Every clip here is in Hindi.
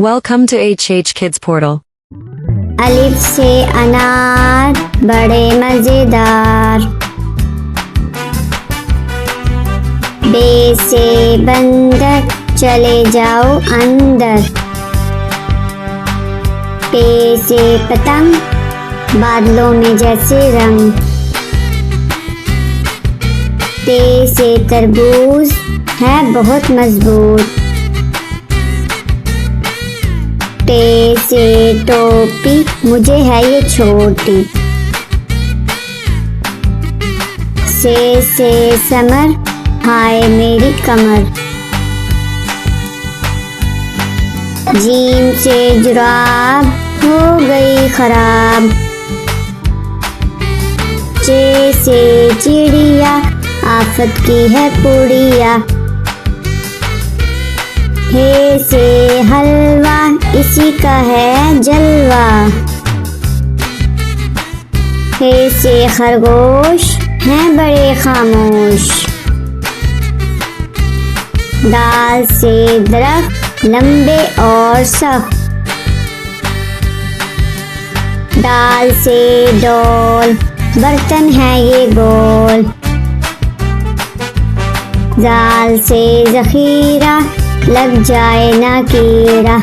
Welcome to HH Kids Portal. अलिफ से अनार बड़े मजेदार। बे से बंदर चले जाओ अंदर। पे से पतंग बादलों में जैसे रंग। ते से तरबूज है बहुत मजबूत। टे से टोपी मुझे है ये छोटी। से समर हाय मेरी कमर। जीम से जुराब हो गई खराब। चे से चिड़िया आफत की है पुड़िया। हे से हलवा इसी का है जलवा। हे से खरगोश हैं बड़े खामोश। दाल से दरख्त लंबे और सख्त। दाल से डोल बर्तन है ये गोल। दाल से जखीरा लग जाए ना कीड़ा।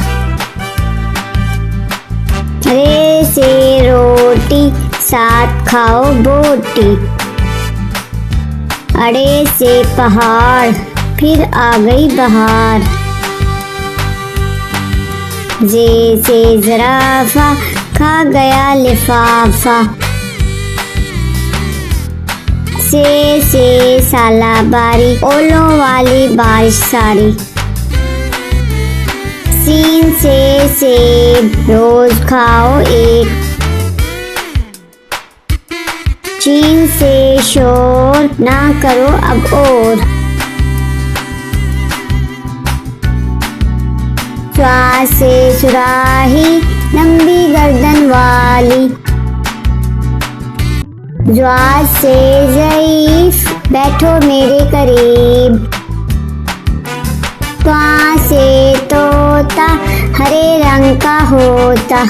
रे से रोटी साथ खाओ बोटी। अड़े से पहाड़ फिर आ गई बहार। जे से ज़राफ़ा खा गया लिफाफा। से सालाबारी ओलों वाली बारिश सारी। सीन से सेब रोज खाओ एक। चीन से शोर ना करो अब और। स्वा से सुराही लंबी गर्दन वाली। ज्वा से ज़ईफ बैठो मेरे करीब। त्वा से तोता हरे रंग का होता।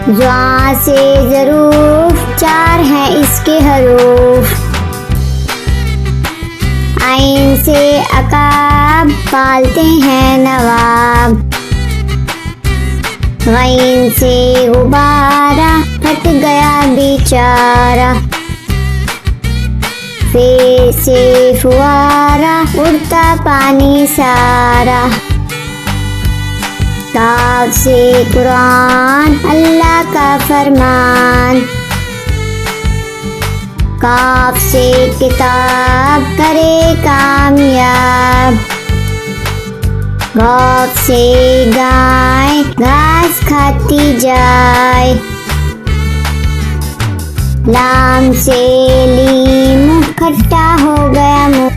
ज्वा से ज़रूफ चार हैं इसके हरूफ। आइन से अकाब पालते हैं नवाब। गैन से गुब्बारा फट गया बेचारा। फे से फुआरा उड़ता पानी सारा। काफ से कुरान अल्लाह का फरमान। काफ से किताब करे कामयाब। गौफ से गाय घास खाती जाए। लाम से लीम खट्टा हो गया मुँह।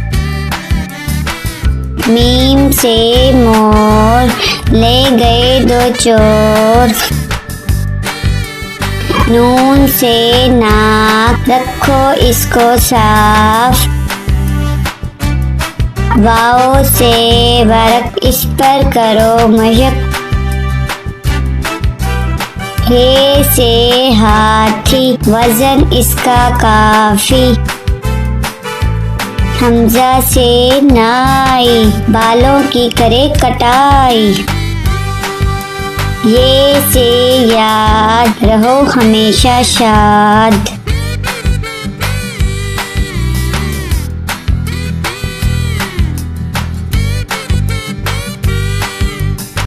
मीम से मोर ले गए दो चोर। नून से नाक रखो इसको साफ। वाओ से वर्क इस पर करो मशक। हे से हाथी वजन इसका काफी। हमजा से नाई बालों की करे कटाई। ये से याद रहो हमेशा शाद।